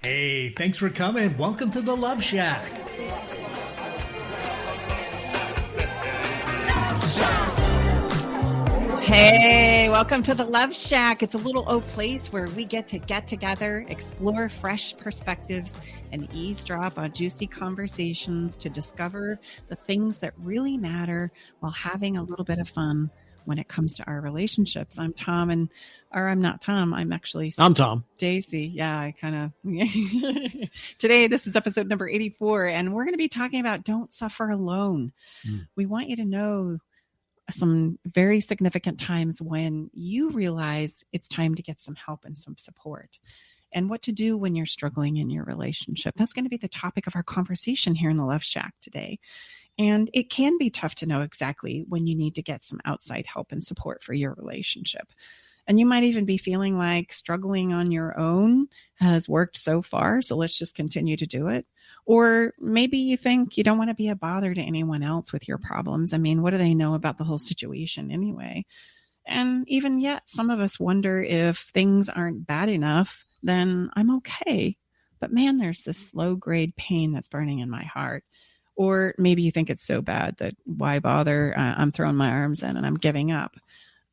Hey, thanks for coming. Welcome to the Love Shack. Hey, welcome to the Love Shack. It's a little old place where we get together, explore fresh perspectives, and eavesdrop on juicy conversations to discover the things that really matter while having a little bit of fun when it comes to our relationships. I'm Tom, I'm not Tom. I'm Tom. Staci. Yeah, I kind of. Today, this is episode number 84, and we're going to be talking about don't suffer alone. We want you to know some very significant times when you realize it's time to get some help and some support, and what to do when you're struggling in your relationship. That's going to be the topic of our conversation here in the Love Shack today. And it can be tough to know exactly when you need to get some outside help and support for your relationship. And you might even be feeling like struggling on your own has worked so far, so let's just continue to do it. Or maybe you think you don't want to be a bother to anyone else with your problems. I mean, what do they know about the whole situation anyway? And even yet, some of us wonder if things aren't bad enough, then I'm okay. But man, there's this slow grade pain that's burning in my heart. Or maybe you think it's so bad that why bother? I'm throwing my arms in and I'm giving up.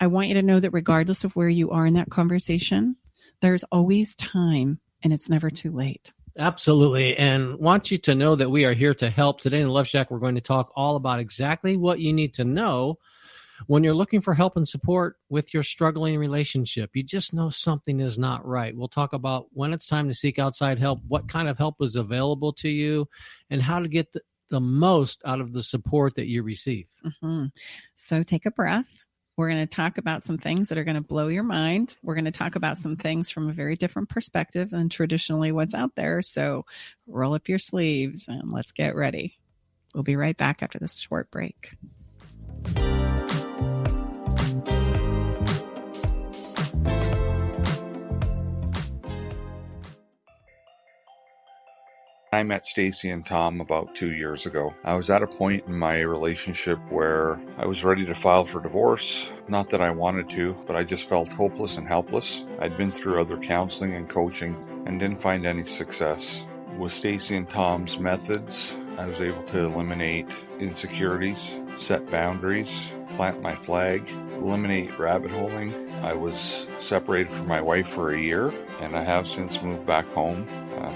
I want you to know that regardless of where you are in that conversation, there's always time and it's never too late. Absolutely. And want you to know that we are here to help. Today in the Love Shack, we're going to talk all about exactly what you need to know when you're looking for help and support with your struggling relationship. You just know something is not right. We'll talk about when it's time to seek outside help, what kind of help is available to you, and how to get the most out of the support that you receive. Mm-hmm. So take a breath. We're going to talk about some things that are going to blow your mind. We're going to talk about some things from a very different perspective than traditionally what's out there. So roll up your sleeves and let's get ready. We'll be right back after this short break. I met Staci and Tom about 2 years ago. I was at a point in my relationship where I was ready to file for divorce. Not that I wanted to, but I just felt hopeless and helpless. I'd been through other counseling and coaching and didn't find any success. With Staci and Tom's methods, I was able to eliminate insecurities, set boundaries, plant my flag, eliminate rabbit holing. I was separated from my wife for a year, and I have since moved back home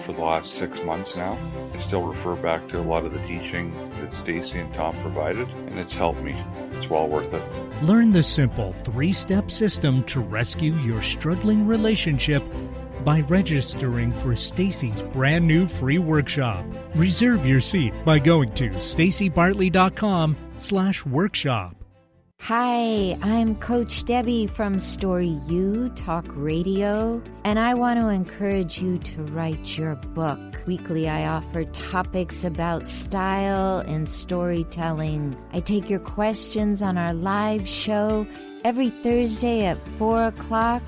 for the last 6 months now. I still refer back to a lot of the teaching that Staci and Tom provided, and it's helped me. It's well worth it. Learn the simple 3-step system to rescue your struggling relationship by registering for Staci's brand new free workshop. Reserve your seat by going to stacibartley.com/workshop. Hi, I'm Coach Debbie from Story U Talk Radio, and I want to encourage you to write your book. Weekly, I offer topics about style and storytelling. I take your questions on our live show every Thursday at 4 o'clock,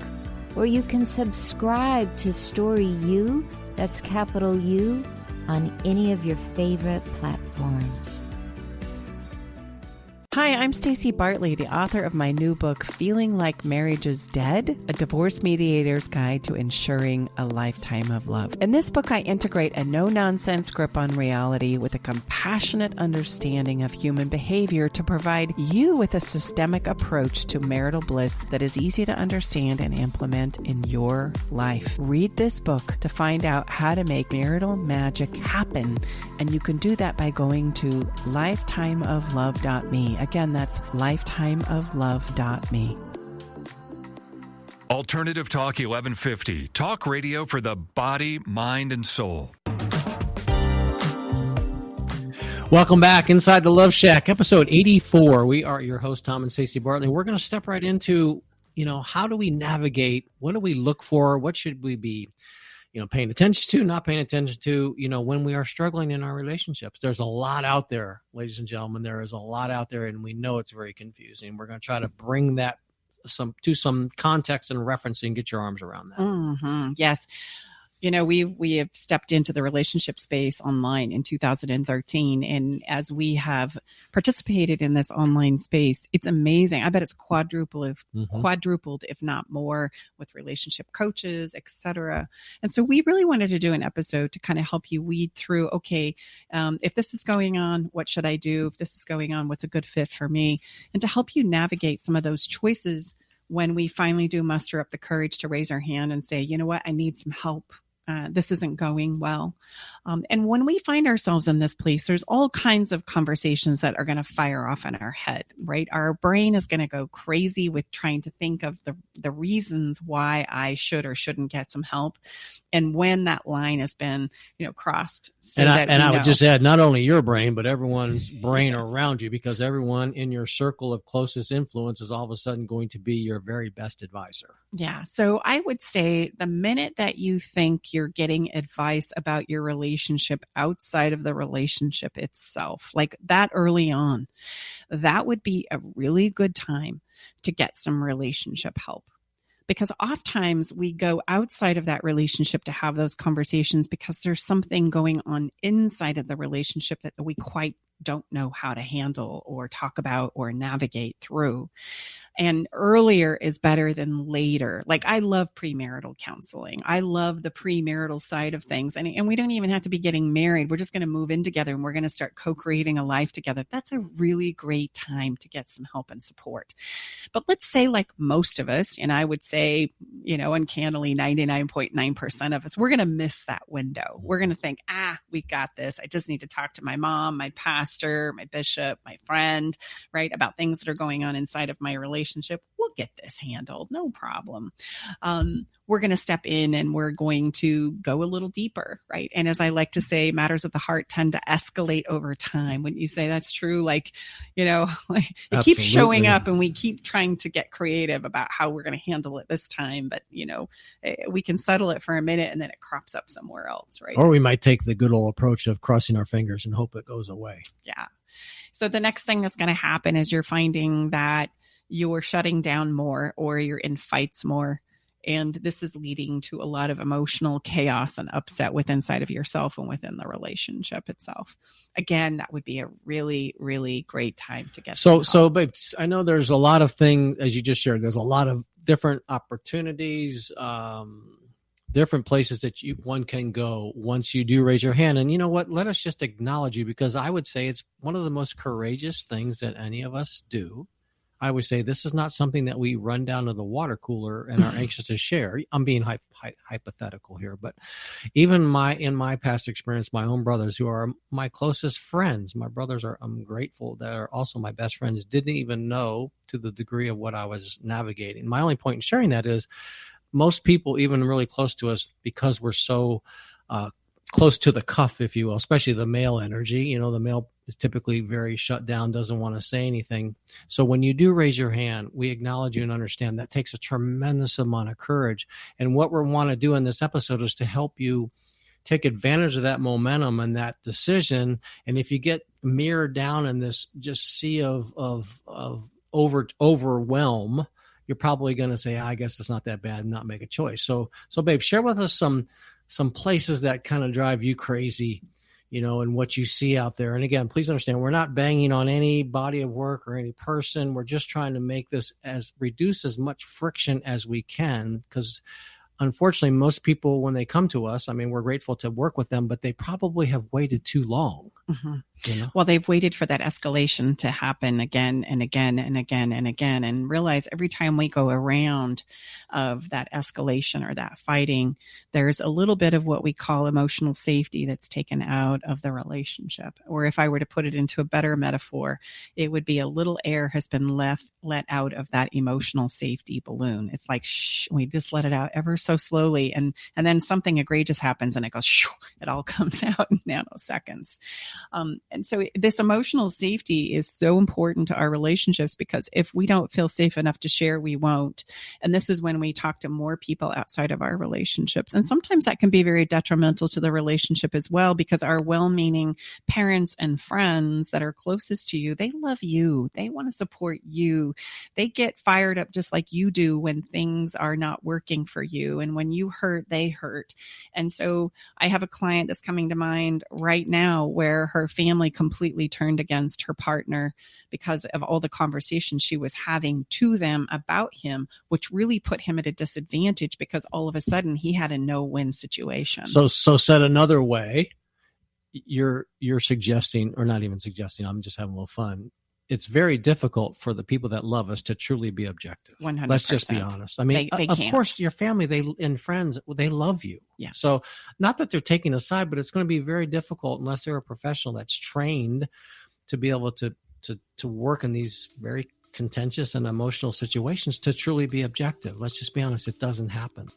or you can subscribe to Story U, that's capital U, on any of your favorite platforms. Hi, I'm Staci Bartley, the author of my new book, Feeling Like Marriage is Dead, a divorce mediator's guide to ensuring a lifetime of love. In this book, I integrate a no-nonsense grip on reality with a compassionate understanding of human behavior to provide you with a systemic approach to marital bliss that is easy to understand and implement in your life. Read this book to find out how to make marital magic happen, and you can do that by going to lifetimeoflove.me. Again, that's lifetimeoflove.me. Alternative Talk 1150. Talk radio for the body, mind, and soul. Welcome back inside the Love Shack, episode 84. We are your host, Tom and Staci Bartley. We're going to step right into, how do we navigate? What do we look for? What should we be, paying attention to, not paying attention to, when we are struggling in our relationships? There's a lot out there, ladies and gentlemen. There is a lot out there, and we know it's very confusing. We're going to try to bring that to some context and reference and get your arms around that. Mm-hmm. Yes. We have stepped into the relationship space online in 2013. And as we have participated in this online space, it's amazing. I bet it's quadrupled, if not more, with relationship coaches, etc. And so we really wanted to do an episode to kind of help you weed through, okay, if this is going on, what should I do? If this is going on, what's a good fit for me? And to help you navigate some of those choices when we finally do muster up the courage to raise our hand and say, you know what, I need some help. This isn't going well. And when we find ourselves in this place, there's all kinds of conversations that are going to fire off in our head, right? Our brain is going to go crazy with trying to think of the reasons why I should or shouldn't get some help. And when that line has been, crossed. So I would just add, not only your brain, but everyone's brain around you, because everyone in your circle of closest influence is all of a sudden going to be your very best advisor. Yeah. So I would say the minute that you think you're getting advice about your relationship outside of the relationship itself, like that early on, that would be a really good time to get some relationship help. Because oftentimes we go outside of that relationship to have those conversations because there's something going on inside of the relationship that we quite don't know how to handle or talk about or navigate through. And earlier is better than later. Like, I love premarital counseling. I love the premarital side of things. And we don't even have to be getting married. We're just going to move in together and we're going to start co-creating a life together. That's a really great time to get some help and support. But let's say, like most of us, and I would say, uncannily 99.9% of us, we're going to miss that window. We're going to think, we got this. I just need to talk to my mom, my pastor, my bishop, my friend, right, about things that are going on inside of my relationship. We'll get this handled. No problem. We're going to step in and we're going to go a little deeper, right? And as I like to say, matters of the heart tend to escalate over time. Wouldn't you say that's true? Like, it keeps showing up and we keep trying to get creative about how we're going to handle it this time. But, we can settle it for a minute and then it crops up somewhere else, right? Or we might take the good old approach of crossing our fingers and hope it goes away. Yeah. So the next thing that's going to happen is you're finding that you're shutting down more or you're in fights more. And this is leading to a lot of emotional chaos and upset inside of yourself and within the relationship itself. Again, that would be a really, really great time to get but I know there's a lot of things, as you just shared, there's a lot of different opportunities, different places that one can go once you do raise your hand. And you know what? Let us just acknowledge you, because I would say it's one of the most courageous things that any of us do. I would say this is not something that we run down to the water cooler and are anxious to share. I'm being hypothetical here, but even in my past experience, my own brothers, who are my closest friends, I'm grateful that are also my best friends, didn't even know to the degree of what I was navigating. My only point in sharing that is most people, even really close to us, because we're so close to the cuff, if you will, especially the male energy. The male is typically very shut down, doesn't want to say anything. So when you do raise your hand, we acknowledge you and understand that takes a tremendous amount of courage. And what we want to do in this episode is to help you take advantage of that momentum and that decision. And if you get mirrored down in this just sea of overwhelm, you're probably going to say, I guess it's not that bad, and not make a choice. So babe, share with us some places that kind of drive you crazy, and what you see out there. And again, please understand, we're not banging on any body of work or any person. We're just trying to make this reduce as much friction as we can, because unfortunately, most people, when they come to us, we're grateful to work with them, but they probably have waited too long. Mm-hmm. Well, they've waited for that escalation to happen again and again and again and again, and realize every time we go around of that escalation or that fighting, there's a little bit of what we call emotional safety that's taken out of the relationship. Or if I were to put it into a better metaphor, it would be a little air has been let out of that emotional safety balloon. It's like, we just let it out ever so slowly. And then something egregious happens and it goes, it all comes out in nanoseconds. And so this emotional safety is so important to our relationships, because if we don't feel safe enough to share, we won't. And this is when we talk to more people outside of our relationships. And sometimes that can be very detrimental to the relationship as well, because our well-meaning parents and friends that are closest to you, they love you. They want to support you. They get fired up just like you do when things are not working for you. And when you hurt, they hurt. And so I have a client that's coming to mind right now where her family completely turned against her partner because of all the conversations she was having to them about him, which really put him at a disadvantage because all of a sudden he had a no-win situation. So said another way, you're suggesting, or not even suggesting, I'm just having a little fun. It's very difficult for the people that love us to truly be objective. 100%. Let's just be honest. I mean, they of can't. course, your family and friends, they love you. Yes. So not that they're taking a side, but it's going to be very difficult unless they're a professional that's trained to be able to work in these very contentious and emotional situations to truly be objective. Let's just be honest. It doesn't happen.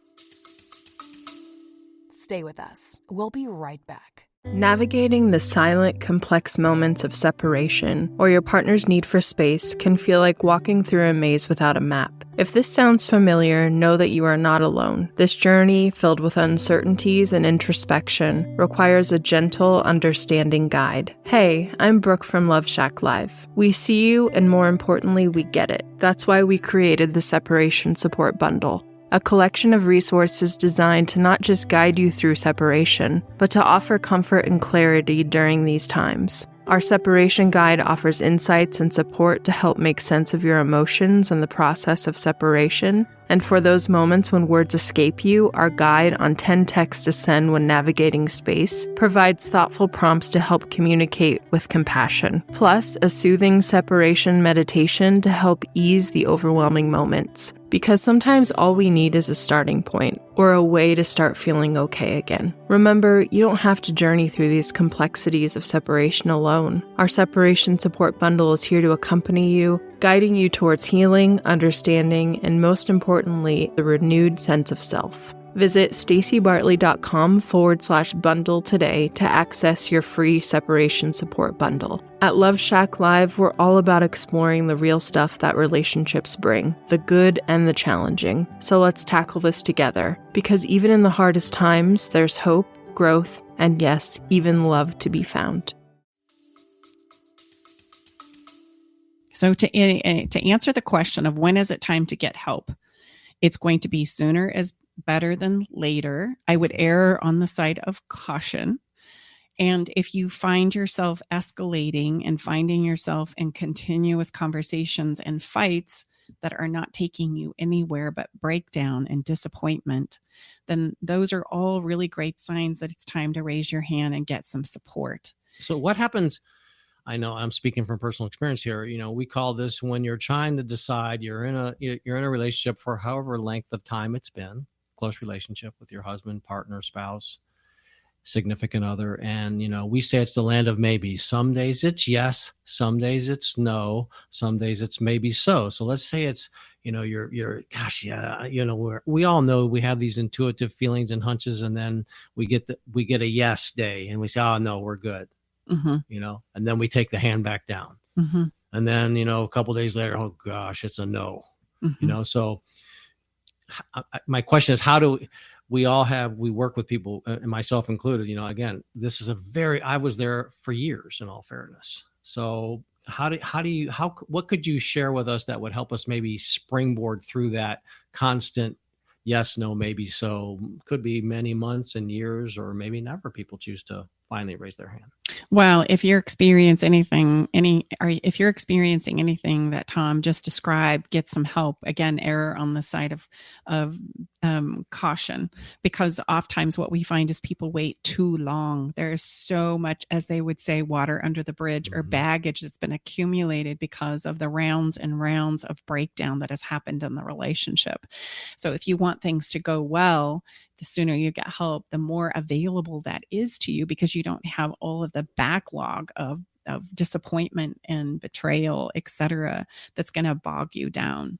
Stay with us. We'll be right back. Navigating the silent, complex moments of separation or your partner's need for space can feel like walking through a maze without a map. If this sounds familiar, know that you are not alone. This journey, filled with uncertainties and introspection, requires a gentle, understanding guide. Hey, I'm Brooke from Love Shack Live. We see you, and more importantly, we get it. That's why we created the Separation Support Bundle, a collection of resources designed to not just guide you through separation, but to offer comfort and clarity during these times. Our separation guide offers insights and support to help make sense of your emotions and the process of separation. And for those moments when words escape you, our guide on 10 texts to send when navigating space provides thoughtful prompts to help communicate with compassion. Plus, a soothing separation meditation to help ease the overwhelming moments. Because sometimes all we need is a starting point, or a way to start feeling okay again. Remember, you don't have to journey through these complexities of separation alone. Our Separation Support Bundle is here to accompany you, guiding you towards healing, understanding, and most importantly, the renewed sense of self. Visit stacibartley.com/bundle today to access your free separation support bundle. At Love Shack Live, we're all about exploring the real stuff that relationships bring, the good and the challenging. So let's tackle this together, because even in the hardest times, there's hope, growth, and yes, even love to be found. So to answer the question of when is it time to get help, it's going to be sooner is better than later. I would err on the side of caution. And if you find yourself escalating and finding yourself in continuous conversations and fights that are not taking you anywhere but breakdown and disappointment, then those are all really great signs that it's time to raise your hand and get some support. So what happens? I know I'm speaking from personal experience here. You know, we call this when you're trying to decide you're in a relationship for however length of time it's been, close relationship with your husband, partner, spouse, significant other. And, you know, we say it's the land of maybe. Some days it's yes, some days it's no, some days it's maybe so. So let's say it's, you know, gosh, yeah, you know, we all know we have these intuitive feelings and hunches, and then we get a yes day and we say, oh no, we're good. Mm-hmm. You know, and then we take the hand back down. Mm-hmm. And then, you know, a couple of days later, oh gosh, it's a no. Mm-hmm. You know, so my question is, how do we work with people, and myself included, you know, again, this is I was there for years, in all fairness. So what could you share with us that would help us maybe springboard through that constant yes, no, maybe so? Could be many months and years, or maybe never. People choose to finally raise their hand. Well, if you're experiencing anything that Tom just described, get some help. Again, err on the side of caution, because oftentimes what we find is people wait too long. There's so much, as they would say, water under the bridge, or baggage that's been accumulated because of the rounds and rounds of breakdown that has happened in the relationship. So if you want things to go well, the sooner you get help, the more available that is to you, because you don't have all of the backlog of disappointment and betrayal, etc., that's going to bog you down.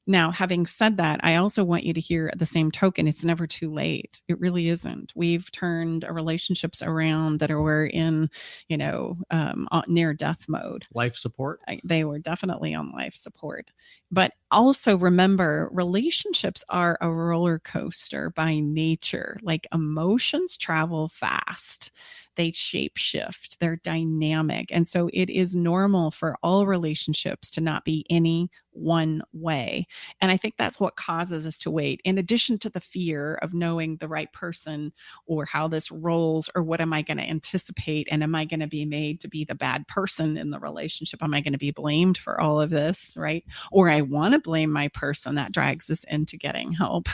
Now, having said that, I also want you to hear at the same token, it's never too late. It really isn't. We've turned relationships around that were in, near death mode. Life support? They were definitely on life support. But also remember, relationships are a roller coaster by nature. Like, emotions travel fast. they shape shift, they're dynamic. And so it is normal for all relationships to not be any one way. And I think that's what causes us to wait. In addition to the fear of knowing the right person or how this rolls, or what am I going to anticipate? And am I going to be made to be the bad person in the relationship? Am I going to be blamed for all of this? Right. Or I want to blame my person. That drags us into getting help,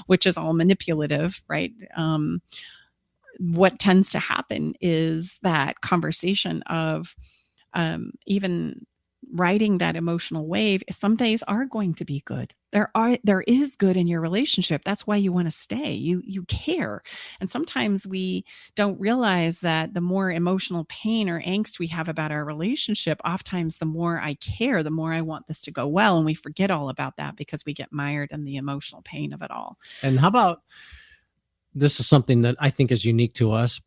which is all manipulative. Right. What tends to happen is that conversation of even riding that emotional wave. Some days are going to be good. There is good in your relationship. That's why you want to stay. You care. And sometimes we don't realize that the more emotional pain or angst we have about our relationship, oftentimes the more I care, the more I want this to go well. And we forget all about that because we get mired in the emotional pain of it all. And how about, this is something that I think is unique to us.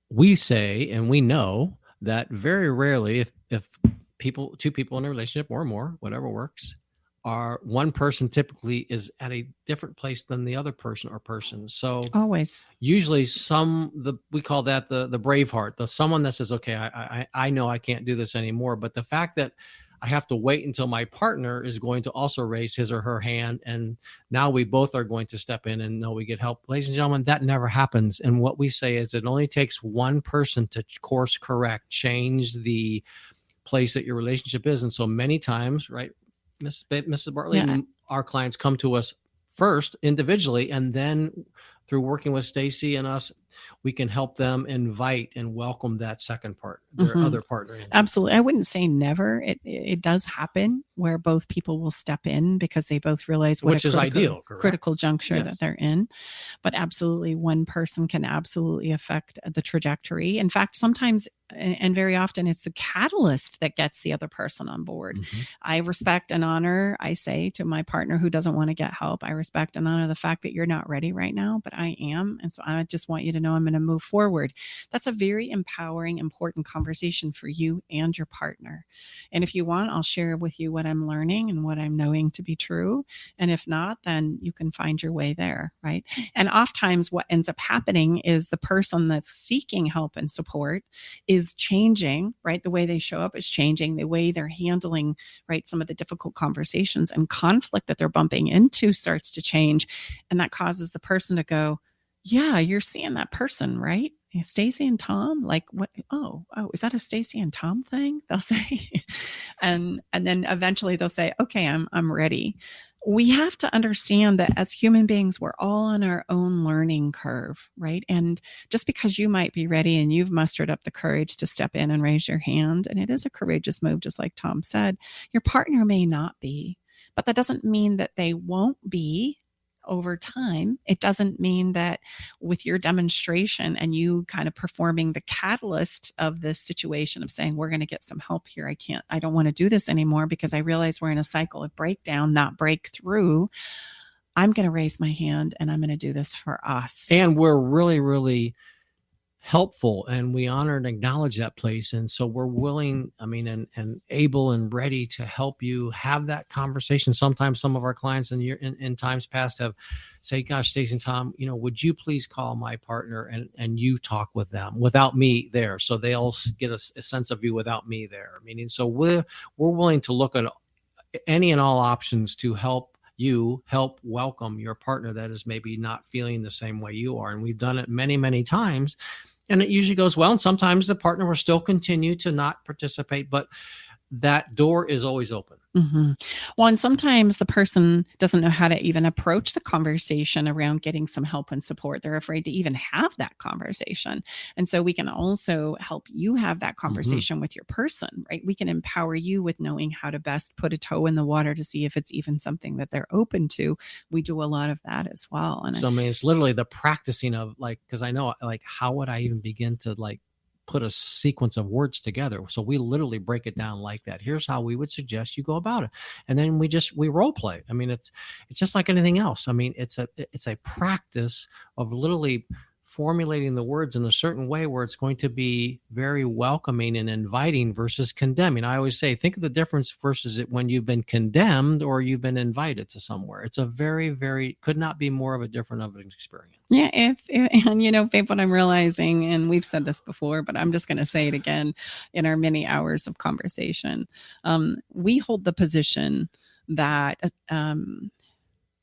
We say, and we know that very rarely, if two people in a relationship or more, whatever works, are one person typically is at a different place than the other person or persons. So always, usually we call that the brave heart, someone that says, okay, I know I can't do this anymore. But the fact that I have to wait until my partner is going to also raise his or her hand, and now we both are going to step in and know we get help. Ladies and gentlemen, that never happens. And what we say is it only takes one person to course correct, change the place that your relationship is. And so many times, right, Mrs. Bartley, our clients come to us first individually, and then through working with Staci and us, we can help them invite and welcome that second part, their other partner. Absolutely. I wouldn't say never. It does happen where both people will step in because they both realize which is ideal, critical juncture that they're in. But absolutely, one person can absolutely affect the trajectory. In fact, sometimes and very often it's the catalyst that gets the other person on board. I respect and honor, I say to my partner who doesn't want to get help, I respect and honor the fact that you're not ready right now, but I am. And so I just want you to know I'm going to move forward. That's a very empowering, important conversation for you and your partner. And if you want, I'll share with you what I'm learning and what I'm knowing to be true. And if not, then you can find your way there, right? And oftentimes what ends up happening is the person that's seeking help and support is changing, right? The way they show up is changing, the way they're handling, right, some of the difficult conversations and conflict that they're bumping into starts to change. And that causes the person to go, yeah, you're seeing that person, right? Staci and Tom, like what? Oh, is that a Staci and Tom thing? They'll say, and then eventually they'll say, okay, I'm ready. We have to understand that as human beings, we're all on our own learning curve, right? And just because you might be ready and you've mustered up the courage to step in and raise your hand, and it is a courageous move, just like Tom said, your partner may not be, but that doesn't mean that they won't be over time. It doesn't mean that with your demonstration and you kind of performing the catalyst of this situation of saying, we're going to get some help here. I don't want to do this anymore because I realize we're in a cycle of breakdown, not breakthrough. I'm going to raise my hand and I'm going to do this for us. And we're really, really helpful, and we honor and acknowledge that place. And so we're willing, and able and ready to help you have that conversation. Sometimes some of our clients in times past have say, gosh, Staci and Tom, would you please call my partner and you talk with them without me there, so they'll get a sense of you without me there. So we're willing to look at any and all options to help welcome your partner that is maybe not feeling the same way you are. And we've done it many, many times. And it usually goes well. And sometimes the partner will still continue to not participate, but that door is always open. Mm-hmm. Well, and sometimes the person doesn't know how to even approach the conversation around getting some help and support. They're afraid to even have that conversation. And so we can also help you have that conversation with your person, right? We can empower you with knowing how to best put a toe in the water to see if it's even something that they're open to. We do a lot of that as well. And so, it's literally the practicing of because I know, how would I even begin to put a sequence of words together? So we literally break it down like that. Here's how we would suggest you go about it. And then we role play. It's just like anything else. It's a practice of literally formulating the words in a certain way where it's going to be very welcoming and inviting versus condemning. I always say, think of the difference versus it when you've been condemned or you've been invited to somewhere. It's a very, very, could not be more of a different of an experience. Yeah. And babe, what I'm realizing, and we've said this before, but I'm just going to say it again in our many hours of conversation. We hold the position that,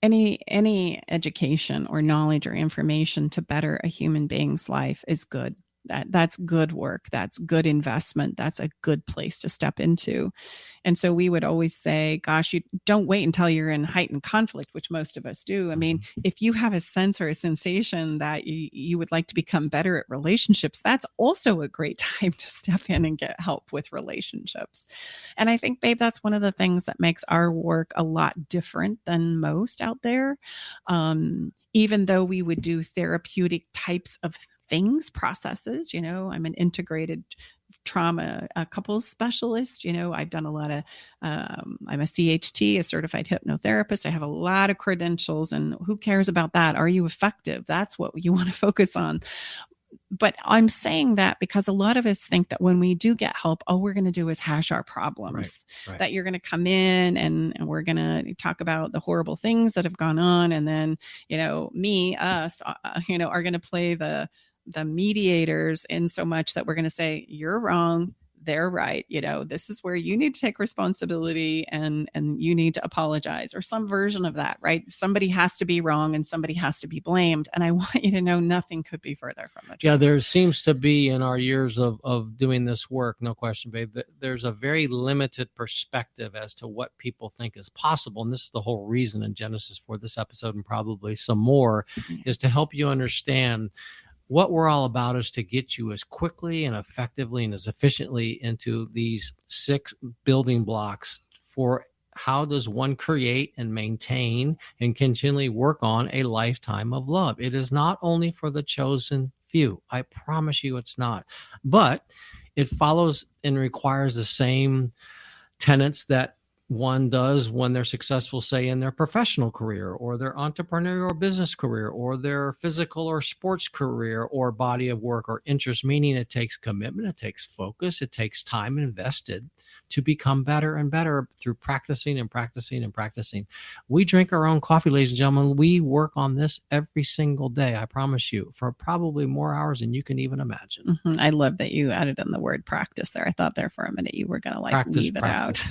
any education or knowledge or information to better a human being's life is good. That's good work. That's good investment. That's a good place to step into. And so we would always say, gosh, you don't wait until you're in heightened conflict, which most of us do. I mean, if you have a sense or a sensation that you would like to become better at relationships, that's also a great time to step in and get help with relationships. And I think, babe, that's one of the things that makes our work a lot different than most out there. Even though we would do therapeutic types of things, processes, I'm an integrated trauma couples specialist. I've done a lot of, I'm a CHT, a certified hypnotherapist. I have a lot of credentials, and who cares about that? Are you effective? That's what you want to focus on. But I'm saying that because a lot of us think that when we do get help, all we're going to do is hash our problems, right. That you're going to come in and we're going to talk about the horrible things that have gone on. And then, us, are going to play the mediators in so much that we're going to say, you're wrong, they're right. This is where you need to take responsibility and you need to apologize, or some version of that, right? Somebody has to be wrong and somebody has to be blamed. And I want you to know nothing could be further from the truth. Yeah, there seems to be, in our years of doing this work, no question, babe, there's a very limited perspective as to what people think is possible. And this is the whole reason in Genesis for this episode, and probably some more, is to help you understand what we're all about is to get you as quickly and effectively and as efficiently into these 6 building blocks for how does one create and maintain and continually work on a lifetime of love. It is not only for the chosen few. I promise you it's not. But it follows and requires the same tenets that one does when they're successful, say, in their professional career or their entrepreneurial business career or their physical or sports career or body of work or interest, meaning it takes commitment, it takes focus, it takes time invested to become better and better through practicing and practicing and practicing. We drink our own coffee, ladies and gentlemen. We work on this every single day, I promise you, for probably more hours than you can even imagine. Mm-hmm. I love that you added in the word practice there. I thought there for a minute you were going to leave it out.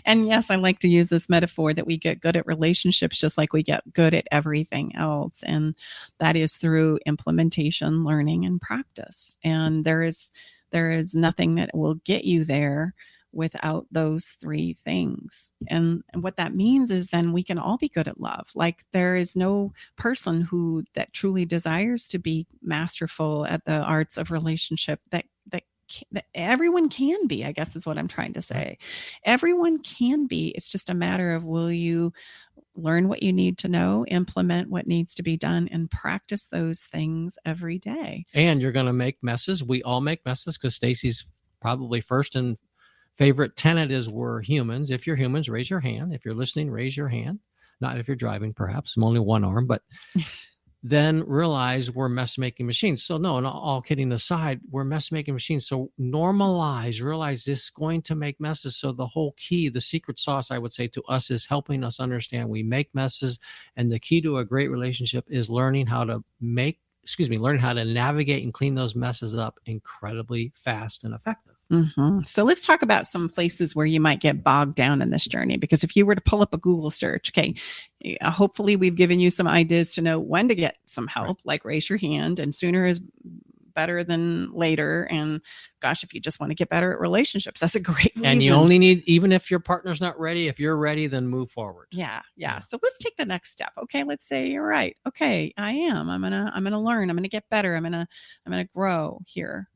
And yes, I like to use this metaphor that we get good at relationships just like we get good at everything else. And that is through implementation, learning, and practice. And there is nothing that will get you there without those 3 things. And what that means is then we can all be good at love. Like there is no person that truly desires to be masterful at the arts of relationship that everyone can be, I guess is what I'm trying to say. Everyone can be. It's just a matter of, will you learn what you need to know, implement what needs to be done, and practice those things every day. And you're going to make messes. We all make messes, because Staci's probably first and favorite tenet is we're humans. If you're humans, raise your hand. If you're listening, raise your hand. Not if you're driving, perhaps. I'm only one arm, but then realize we're mess-making machines. So no, and all kidding aside, we're mess-making machines. So normalize, realize this is going to make messes. So the whole key, the secret sauce, I would say, to us is helping us understand we make messes. And the key to a great relationship is learning how to navigate and clean those messes up incredibly fast and effective. Mm-hmm. So let's talk about some places where you might get bogged down in this journey, because if you were to pull up a Google search, okay, hopefully we've given you some ideas to know when to get some help, like raise your hand, and sooner is better than later. And gosh, if you just want to get better at relationships, that's a great reason. And you only need, even if your partner's not ready, if you're ready, then move forward. Yeah. So let's take the next step. Okay. Let's say you're right. Okay. I am. I'm going to learn. I'm going to get better. I'm going to grow here.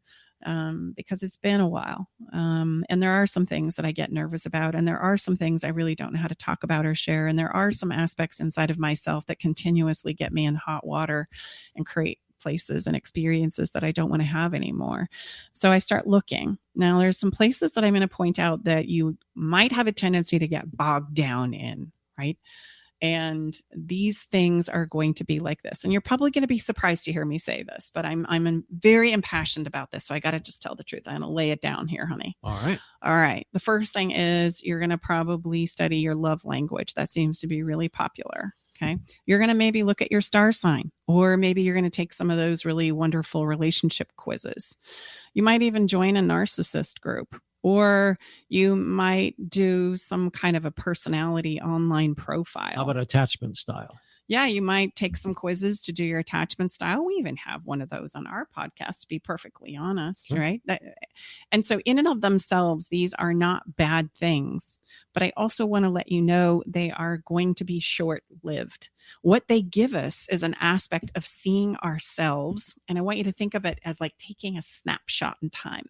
Because it's been a while. And there are some things that I get nervous about, and there are some things I really don't know how to talk about or share. And there are some aspects inside of myself that continuously get me in hot water and create places and experiences that I don't want to have anymore. So I start looking. Now there's some places that I'm going to point out that you might have a tendency to get bogged down in, right? And these things are going to be like this. And you're probably going to be surprised to hear me say this, but I'm very impassioned about this. So I got to just tell the truth. I'm going to lay it down here, honey. All right. All right. The first thing is you're going to probably study your love language. That seems to be really popular. Okay. You're going to maybe look at your star sign, or maybe you're going to take some of those really wonderful relationship quizzes. You might even join a narcissist group, or you might do some kind of a personality online profile. How about attachment style? Yeah, you might take some quizzes to do your attachment style. We even have one of those on our podcast, to be perfectly honest, Sure. right? And so in and of themselves, these are not bad things. But I also want to let you know they are going to be short-lived. What they give us is an aspect of seeing ourselves. And I want you to think of it as like taking a snapshot in time.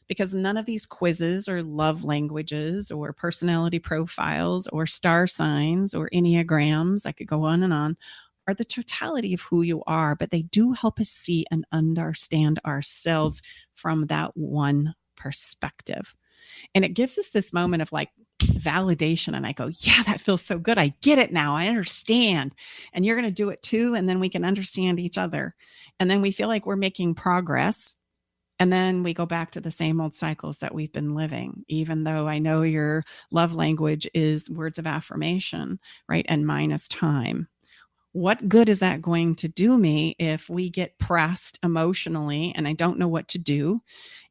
Because none of these quizzes or love languages or personality profiles or star signs or enneagrams, I could go on and on, are the totality of who you are, but they do help us see and understand ourselves from that one perspective. And it gives us this moment of like validation. And I go, yeah, that feels so good. I get it now. I understand. And you're going to do it too. And then we can understand each other. And then we feel like we're making progress. And then we go back to the same old cycles that we've been living, even though I know your love language is words of affirmation, right? And mine is time. What good is that going to do me if we get pressed emotionally and I don't know what to do?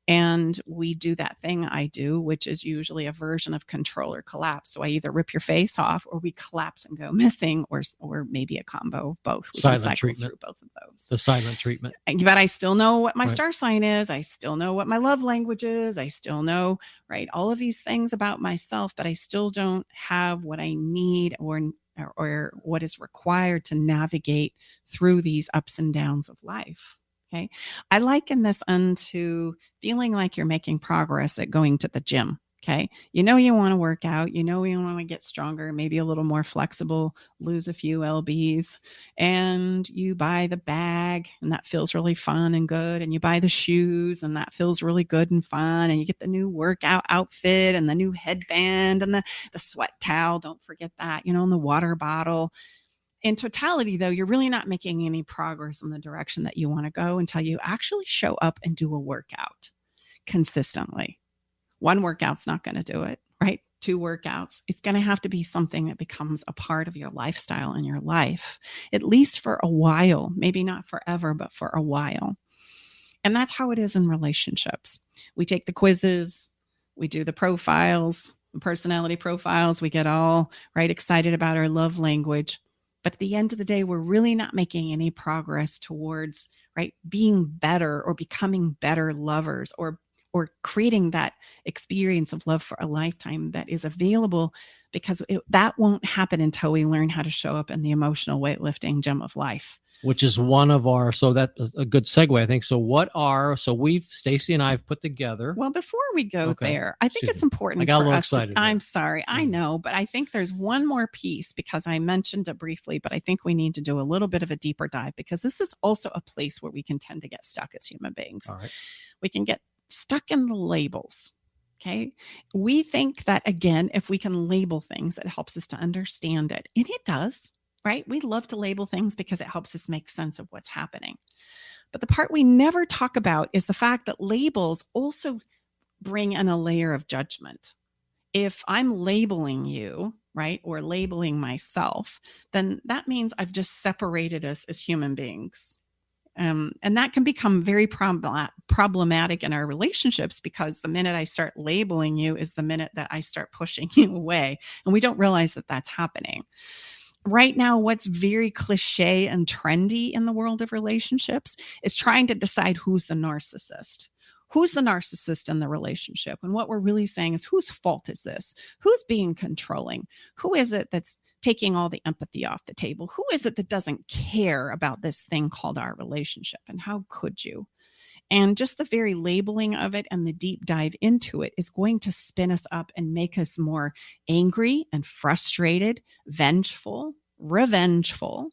And we do that thing I do, which is usually a version of control or collapse. So I either rip your face off or we collapse and go missing, or maybe a combo of both. We Silent can cycle treatment. through both of those. The silent treatment. But I still know what my Right. star sign is. I still know what my love language is. I still know, right, all of these things about myself, but I still don't have what I need or what is required to navigate through these ups and downs of life. Okay. I liken this unto feeling like you're making progress at going to the gym. Okay. You know, you want to work out, you know, you want to get stronger, maybe a little more flexible, lose a few lbs, and you buy the bag and that feels really fun and good. And you buy the shoes and that feels really good and fun. And you get the new workout outfit and the new headband and the sweat towel. Don't forget that, and the water bottle. In totality, though, you're really not making any progress in the direction that you want to go until you actually show up and do a workout consistently. One workout's not going to do it, right? 2 workouts. It's going to have to be something that becomes a part of your lifestyle and your life, at least for a while, maybe not forever, but for a while. And that's how it is in relationships. We take the quizzes, we do the profiles, the personality profiles, we get all right excited about our love language. But at the end of the day, we're really not making any progress towards, right, being better or becoming better lovers or creating that experience of love for a lifetime that is available, because that won't happen until we learn how to show up in the emotional weightlifting gym of life. Which is one of our, so that's a good segue, I think. So Staci and I have put together. Well, before we go there, I think Excuse it's me. important I got a for little us excited to, I'm there. sorry, I know, but I think there's one more piece, because I mentioned it briefly, but I think we need to do a little bit of a deeper dive, because this is also a place where we can tend to get stuck as human beings. All right. We can get stuck in the labels. Okay. We think that, again, if we can label things, it helps us to understand it. And it does, right? We love to label things because it helps us make sense of what's happening. But the part we never talk about is the fact that labels also bring in a layer of judgment. If I'm labeling you, right, or labeling myself, then that means I've just separated us as human beings. And that can become very problematic in our relationships, because the minute I start labeling you is the minute that I start pushing you away. And we don't realize that that's happening. Right now, what's very cliche and trendy in the world of relationships is trying to decide who's the narcissist. Who's the narcissist in the relationship? And what we're really saying is, whose fault is this? Who's being controlling? Who is it that's taking all the empathy off the table? Who is it that doesn't care about this thing called our relationship? And how could you? And just the very labeling of it and the deep dive into it is going to spin us up and make us more angry and frustrated, vengeful, revengeful.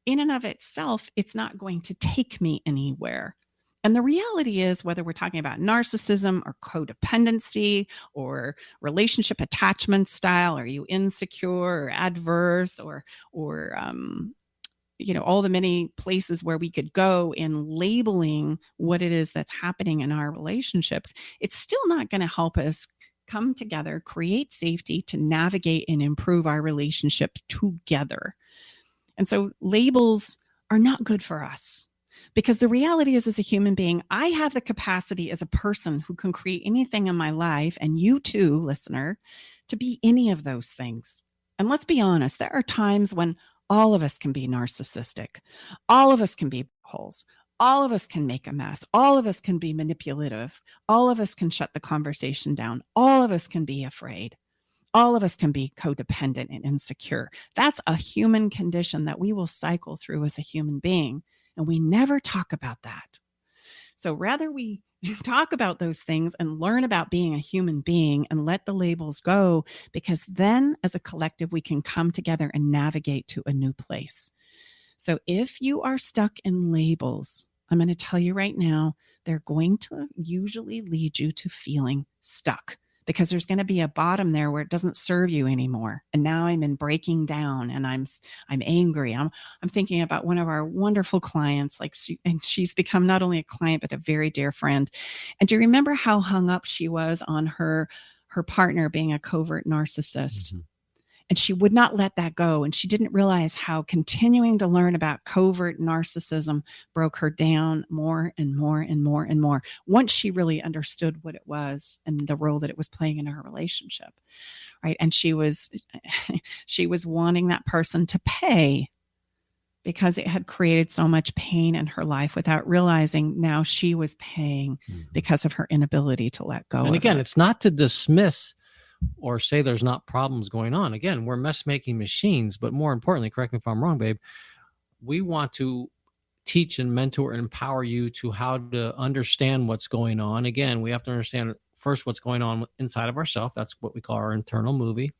In and of itself, it's not going to take me anywhere. And the reality is, whether we're talking about narcissism or codependency or relationship attachment style, are you insecure or adverse, or all the many places where we could go in labeling what it is that's happening in our relationships, it's still not going to help us come together, create safety to navigate and improve our relationships together. And so labels are not good for us. Because the reality is, as a human being, I have the capacity as a person who can create anything in my life, and you too, listener, to be any of those things. And let's be honest, there are times when all of us can be narcissistic. All of us can be holes. All of us can make a mess. All of us can be manipulative. All of us can shut the conversation down. All of us can be afraid. All of us can be codependent and insecure. That's a human condition that we will cycle through as a human being. And we never talk about that. So rather we talk about those things and learn about being a human being and let the labels go, because then as a collective, we can come together and navigate to a new place. So if you are stuck in labels, I'm going to tell you right now, they're going to usually lead you to feeling stuck, because there's going to be a bottom there where it doesn't serve you anymore. And now I'm in breaking down and I'm angry. I'm thinking about one of our wonderful clients, and she's become not only a client, but a very dear friend. And do you remember how hung up she was on her partner being a covert narcissist? Mm-hmm. And she would not let that go. And she didn't realize how continuing to learn about covert narcissism broke her down more and more and more and more, once she really understood what it was and the role that it was playing in her relationship. Right. And she was wanting that person to pay because it had created so much pain in her life, without realizing now she was paying because of her inability to let go. And again, it's not to dismiss or say there's not problems going on. Again, we're mess-making machines, but more importantly, correct me if I'm wrong, babe, we want to teach and mentor and empower you to how to understand what's going on. Again, we have to understand first what's going on inside of ourselves. That's what we call our internal movie.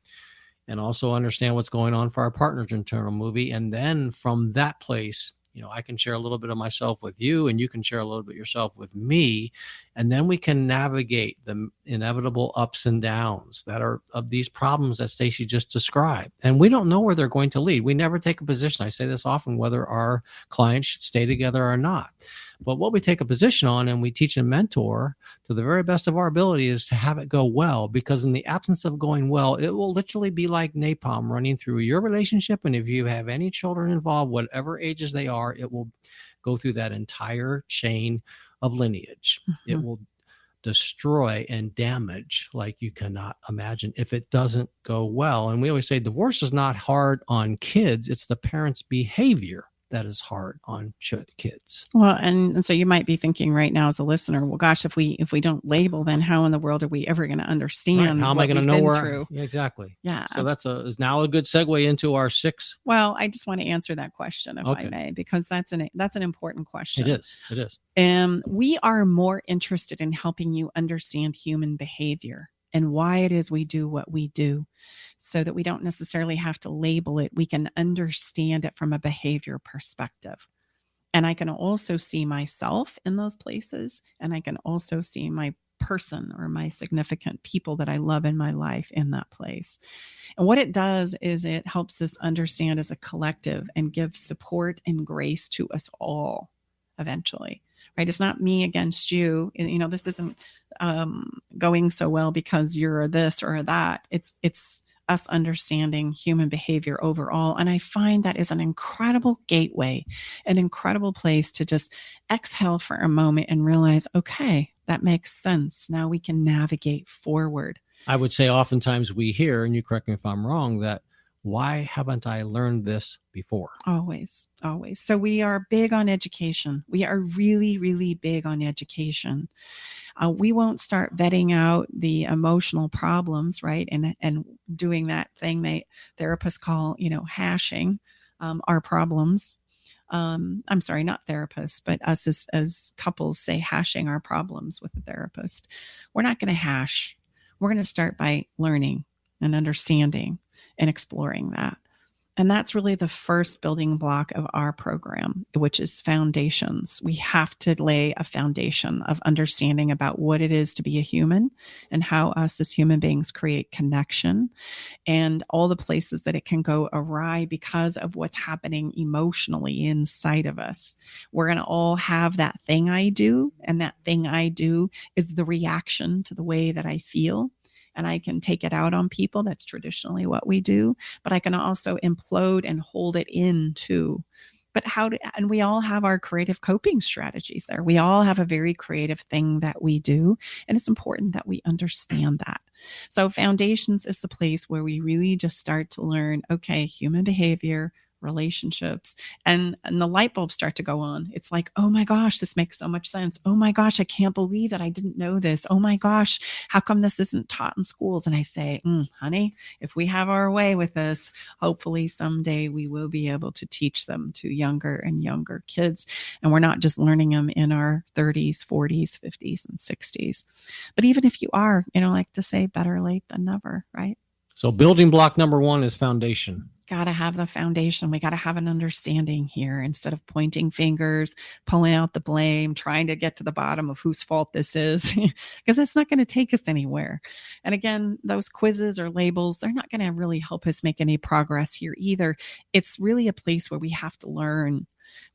And also understand what's going on for our partner's internal movie. And then from that place, I can share a little bit of myself with you, and you can share a little bit yourself with me. And then we can navigate the inevitable ups and downs that are of these problems that Staci just described. And we don't know where they're going to lead. We never take a position. I say this often, whether our clients should stay together or not. But what we take a position on, and we teach and mentor to the very best of our ability, is to have it go well, because in the absence of going well, it will literally be like napalm running through your relationship. And if you have any children involved, whatever ages they are, it will go through that entire chain of lineage. Mm-hmm. It will destroy and damage like you cannot imagine if it doesn't go well. And we always say divorce is not hard on kids. It's the parents' behavior that is hard on kids. Well, and so you might be thinking right now as a listener, well, gosh, if we don't label, then how in the world are we ever going to understand? Right. How am I going to know where? Yeah, exactly. Yeah. So is now a good segue into our 6. Well, I just want to answer that question, if I may, because that's an important question. It is. We are more interested in helping you understand human behavior and why it is we do what we do, so that we don't necessarily have to label it. We can understand it from a behavior perspective. And I can also see myself in those places, and I can also see my person or my significant people that I love in my life in that place. And what it does is it helps us understand as a collective and give support and grace to us all eventually. Right? It's not me against you. This isn't going so well because you're this or that. It's us understanding human behavior overall. And I find that is an incredible gateway, an incredible place to just exhale for a moment and realize, okay, that makes sense. Now we can navigate forward. I would say oftentimes we hear, and you correct me if I'm wrong, that why haven't I learned this before? Always. So we are big on education. We are really, really big on education. We won't start vetting out the emotional problems, right? And doing that thing therapists call, hashing our problems. I'm sorry, not therapists, but us as couples say hashing our problems with the therapist. We're not going to hash. We're going to start by learning and understanding and exploring that. And that's really the first building block of our program, which is foundations. We have to lay a foundation of understanding about what it is to be a human and how us as human beings create connection and all the places that it can go awry because of what's happening emotionally inside of us. We're going to all have that thing I do, and that thing I do is the reaction to the way that I feel. And I can take it out on people. That's traditionally what we do. But I can also implode and hold it in too. But and we all have our creative coping strategies there. We all have a very creative thing that we do. And it's important that we understand that. So foundations is the place where we really just start to learn, okay, human behavior, relationships, and the light bulbs start to go on. It's like, oh my gosh, this makes so much sense. Oh my gosh, I can't believe that I didn't know this. Oh my gosh, how come this isn't taught in schools? And I say, honey, if we have our way with this, hopefully someday we will be able to teach them to younger and younger kids. And we're not just learning them in our 30s, 40s, 50s, and 60s. But even if you are, I like to say better late than never, right? So building block number 1 is foundation. Got to have the foundation. We got to have an understanding here instead of pointing fingers, pulling out the blame, trying to get to the bottom of whose fault this is, because that's not going to take us anywhere. And again, those quizzes or labels, they're not going to really help us make any progress here either. It's really a place where we have to learn.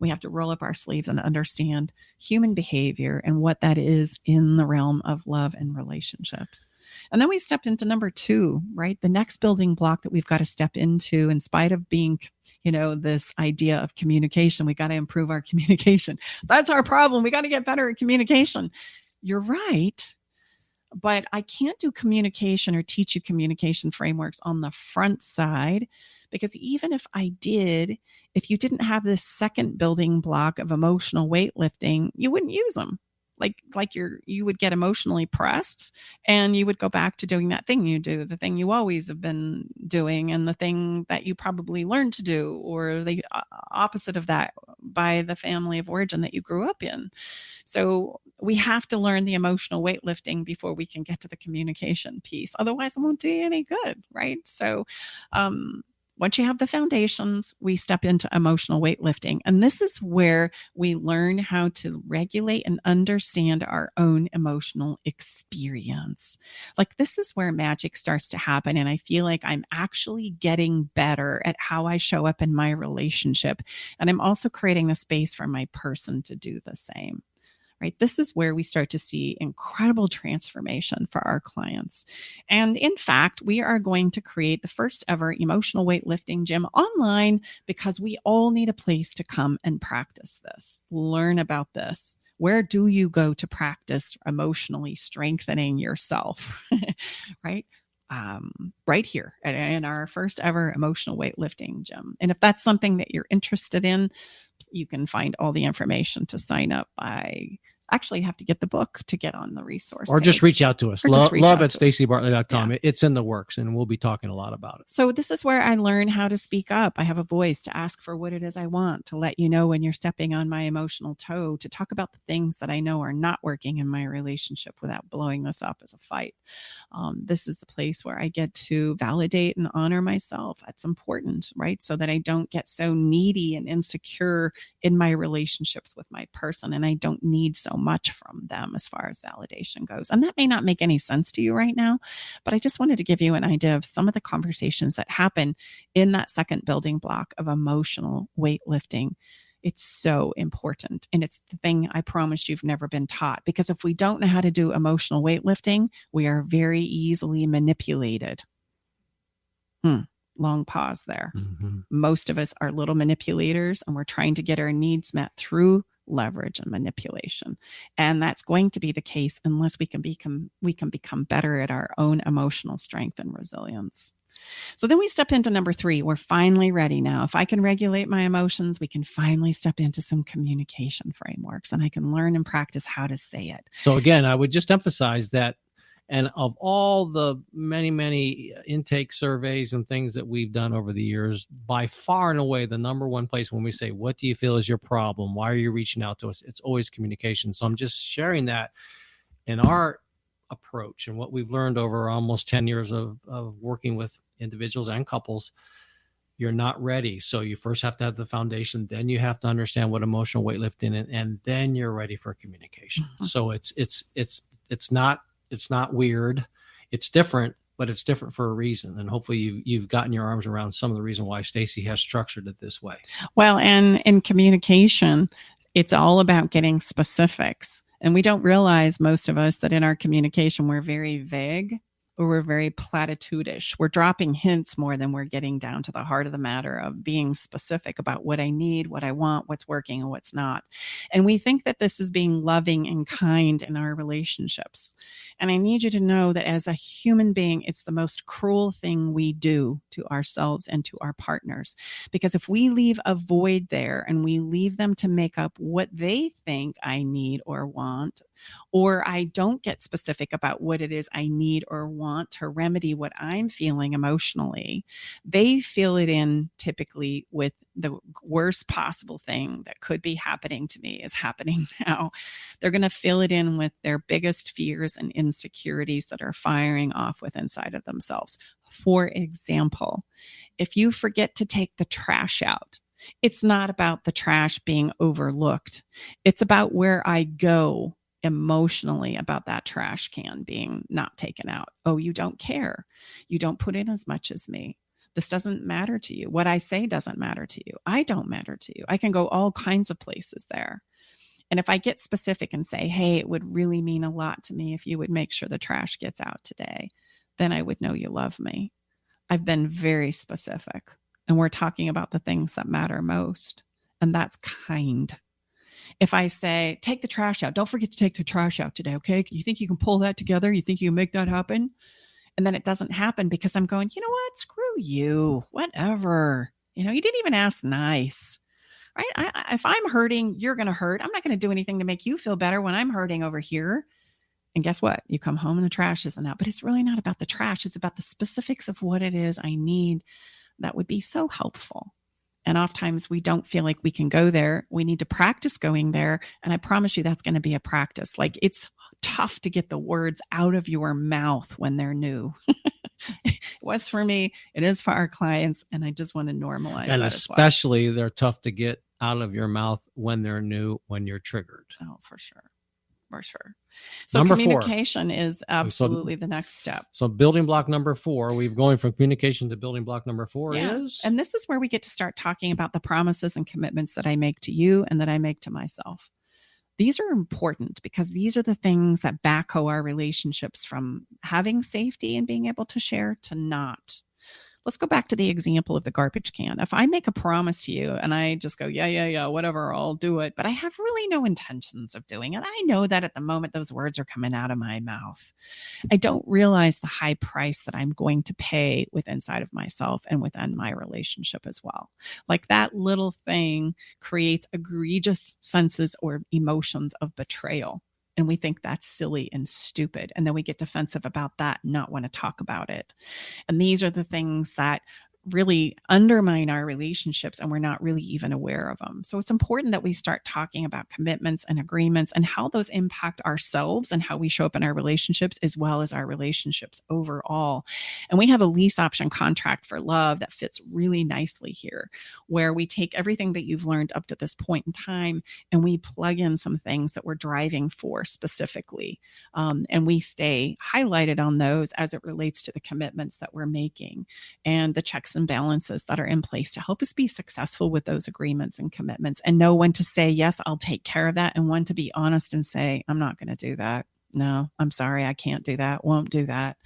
We have to roll up our sleeves and understand human behavior and what that is in the realm of love and relationships. And then we stepped into number 2, right? The next building block that we've got to step into, in spite of being, this idea of communication, we got to improve our communication. That's our problem. We got to get better at communication. You're right. But I can't do communication or teach you communication frameworks on the front side, because even if I did, if you didn't have this second building block of emotional weightlifting, you wouldn't use them. Like you would get emotionally pressed and you would go back to doing that thing you do, the thing you always have been doing, and the thing that you probably learned to do, or the opposite of that by the family of origin that you grew up in. So we have to learn the emotional weightlifting before we can get to the communication piece. Otherwise, it won't do you any good, right? So, once you have the foundations, we step into emotional weightlifting. And this is where we learn how to regulate and understand our own emotional experience. Like, this is where magic starts to happen. And I feel like I'm actually getting better at how I show up in my relationship. And I'm also creating the space for my person to do the same. Right? This is where we start to see incredible transformation for our clients. And in fact, we are going to create the first ever emotional weightlifting gym online, because we all need a place to come and practice this, learn about this. Where do you go to practice emotionally strengthening yourself? Right? Right here in our first ever emotional weightlifting gym. And if that's something that you're interested in, you can find all the information to sign up by actually have to get the book to get on the resource or page. Just reach out to us. Love at stacibartley.com. Yeah. It's in the works, and we'll be talking a lot about it. So this is where I learn how to speak up. I have a voice to ask for what it is I want, to let you know when you're stepping on my emotional toe, to talk about the things that I know are not working in my relationship without blowing this up as a fight. This is the place where I get to validate and honor myself. That's important, right? So that I don't get so needy and insecure in my relationships with my person, and I don't need so much from them as far as validation goes. And that may not make any sense to you right now, but I just wanted to give you an idea of some of the conversations that happen in that second building block of emotional weightlifting. It's so important. And it's the thing I promise you've never been taught, because if we don't know how to do emotional weightlifting, we are very easily manipulated. Long pause there. Mm-hmm. Most of us are little manipulators, and we're trying to get our needs met through leverage and manipulation. And that's going to be the case unless we can become better at our own emotional strength and resilience. So then we step into number 3. We're finally ready now. If I can regulate my emotions, we can finally step into some communication frameworks, and I can learn and practice how to say it. So again, I would just emphasize that, and of all the many intake surveys and things that we've done over the years, by far and away, the number one place when we say, what do you feel is your problem? Why are you reaching out to us? It's always communication. So I'm just sharing that in our approach and what we've learned over almost 10 years of working with individuals and couples. you're not ready. So you first have to have the foundation, then you have to understand what emotional weightlifting is, and then you're ready for communication. So it's not weird. It's different, but it's different for a reason. And hopefully you've gotten your arms around some of the reason why Staci has structured it this way. Well, and in communication, it's all about getting specifics. And we don't realize, most of us, that in our communication, we're very vague or we're very platitudish. We're dropping hints more than we're getting down to the heart of the matter of being specific about what I need, what I want, what's working and what's not. And we think that this is being loving and kind in our relationships. And I need you to know that as a human being, it's the most cruel thing we do to ourselves and to our partners. Because if we leave a void there and we leave them to make up what they think I need or want, or I don't get specific about what it is I need or want to remedy what I'm feeling emotionally, they fill it in typically with the worst possible thing that could be happening to me is happening now. They're going to fill it in with their biggest fears and insecurities that are firing off with inside of themselves. For example, if you forget to take the trash out, it's not about the trash being overlooked. It's about where I go emotionally about that trash can being not taken out. Oh, you don't care. You don't put in as much as me. This doesn't matter to you. What I say doesn't matter to you. I don't matter to you. I can go all kinds of places there. And if I get specific and say, hey, it would really mean a lot to me if you would make sure the trash gets out today, then I would know you love me. I've been very specific. And we're talking about the things that matter most. And that's kind. If I say, take the trash out, don't forget to take the trash out today, okay? You think you can pull that together? You think you can make that happen? And then it doesn't happen because I'm going, you know what? Screw you. Whatever. You didn't even ask nice, right? If I'm hurting, you're going to hurt. I'm not going to do anything to make you feel better when I'm hurting over here. And guess what? You come home and the trash isn't out. But it's really not about the trash. It's about the specifics of what it is I need that would be so helpful. And oftentimes we don't feel like we can go there. We need to practice going there. And I promise you that's going to be a practice. Like, it's tough to get the words out of your mouth when they're new. It was for me. It is for our clients. And I just want to normalize and that especially they're tough to get out of your mouth when they're new, when you're triggered. Oh, for sure. For sure. So Number communication is absolutely the next step. So building block number 4, we're going from communication to building block number 4 is? And this is where we get to start talking about the promises and commitments that I make to you and that I make to myself. These are important because these are the things that backhoe our relationships from having safety and being able to share to not. Let's go back to the example of the garbage can. If I make a promise to you and I just go, yeah, whatever, I'll do it, but I have really no intentions of doing it. I know that at the moment those words are coming out of my mouth. I don't realize the high price that I'm going to pay with inside of myself and within my relationship as well. Like, that little thing creates egregious senses or emotions of betrayal. And we think that's silly and stupid. And then we get defensive about that and not want to talk about it. And these are the things that really undermine our relationships, and we're not really even aware of them. So it's important that we start talking about commitments and agreements and how those impact ourselves and how we show up in our relationships, as well as our relationships overall. And we have a lease option contract for love that fits really nicely here, where we take everything that you've learned up to this point in time and we plug in some things that we're driving for specifically. And we stay highlighted on those as it relates to the commitments that we're making and the checks and balances that are in place to help us be successful with those agreements and commitments, and know when to say, yes, I'll take care of that, and when to be honest and say, I'm not going to do that. No, I'm sorry, I can't do that, won't do that.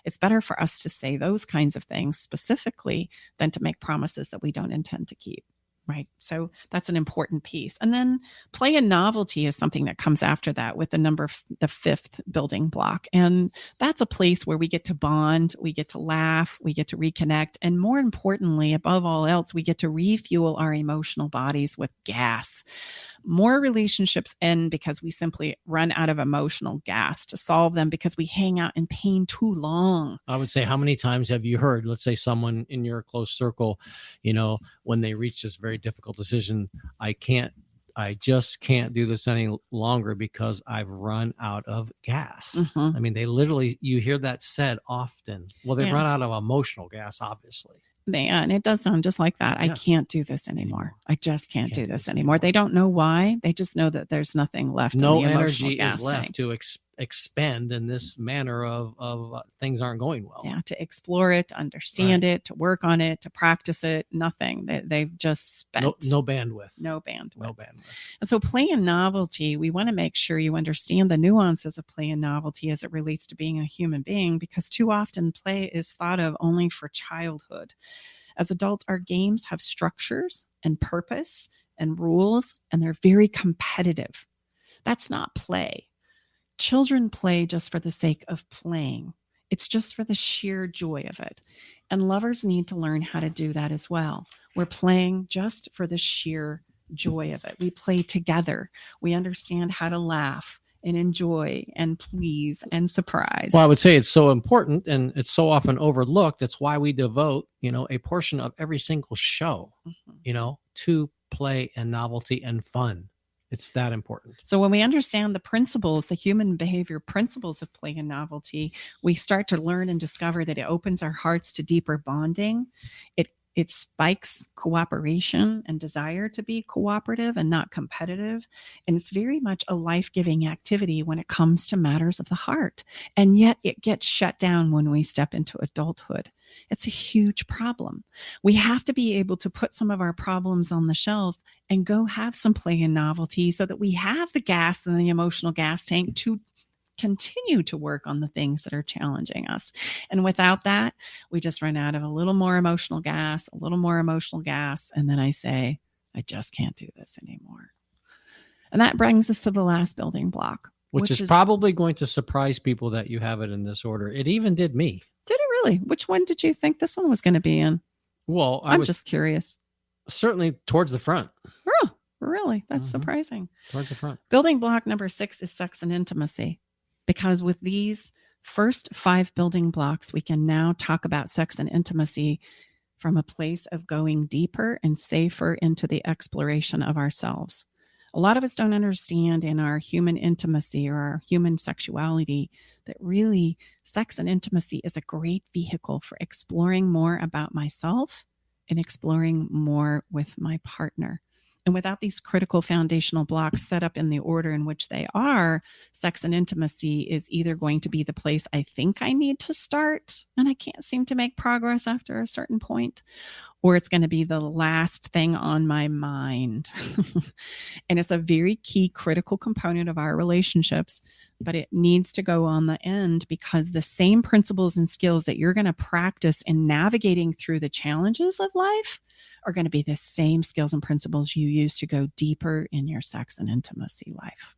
It's better for us to say those kinds of things specifically than to make promises that we don't intend to keep. Right. So that's an important piece. And then play and novelty is something that comes after that with the 5th building block. And that's a place where we get to bond, we get to laugh, we get to reconnect. And more importantly, above all else, we get to refuel our emotional bodies with gas. More relationships end because we simply run out of emotional gas to solve them because we hang out in pain too long. I would say, how many times have you heard, let's say someone in your close circle, when they reach this very difficult decision, I just can't do this any longer because I've run out of gas. Mm-hmm. I mean, you hear that said often. Well, they've run out of emotional gas, obviously. And it does sound just like that. I Yeah. can't do this anymore. I just can't do this anymore. They don't know why. They just know that there's nothing left. No in the emotional energy gas is left tank. to expend in this manner of things aren't going well. Yeah, to explore it, to understand it, to work on it, to practice it. Nothing. They've just spent No bandwidth. No bandwidth. No bandwidth. And so play and novelty, we want to make sure you understand the nuances of play and novelty as it relates to being a human being, because too often play is thought of only for childhood. As adults, our games have structures and purpose and rules, and they're very competitive. That's not play. Children play just for the sake of playing. It's just for the sheer joy of it. And lovers need to learn how to do that as well. We're playing just for the sheer joy of it. We play together. We understand how to laugh and enjoy and please and surprise. Well, I would say it's so important and it's so often overlooked. That's why we devote, a portion of every single show, to play and novelty and fun. It's that important. So when we understand the principles, the human behavior principles of play and novelty, we start to learn and discover that it opens our hearts to deeper bonding. It spikes cooperation and desire to be cooperative and not competitive. And it's very much a life-giving activity when it comes to matters of the heart. And yet it gets shut down when we step into adulthood. It's a huge problem. We have to be able to put some of our problems on the shelf and go have some play and novelty so that we have the gas in the emotional gas tank to continue to work on the things that are challenging us. And without that, we just run out of a little more emotional gas, and then I say, I just can't do this anymore. And that brings us to the last building block. Which is probably going to surprise people that you have it in this order. It even did me. Did it really? Which one did you think this one was going to be in? Well, I'm just curious. Certainly towards the front. Oh, really? That's surprising. Towards the front. Building block number 6 is sex and intimacy. Because with these first 5 building blocks, we can now talk about sex and intimacy from a place of going deeper and safer into the exploration of ourselves. A lot of us don't understand in our human intimacy or our human sexuality that really sex and intimacy is a great vehicle for exploring more about myself and exploring more with my partner. And without these critical foundational blocks set up in the order in which they are, sex and intimacy is either going to be the place I think I need to start, and I can't seem to make progress after a certain point, or it's going to be the last thing on my mind. And it's a very key critical component of our relationships, but it needs to go on the end because the same principles and skills that you're going to practice in navigating through the challenges of life are going to be the same skills and principles you use to go deeper in your sex and intimacy life.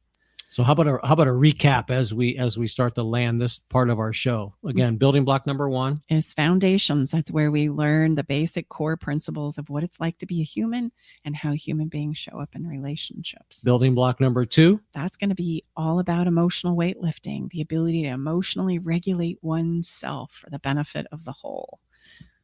So how about a recap as we start to land this part of our show? Again, building block number 1 is foundations. That's where we learn the basic core principles of what it's like to be a human and how human beings show up in relationships. Building block number 2, that's going to be all about emotional weightlifting, the ability to emotionally regulate oneself for the benefit of the whole.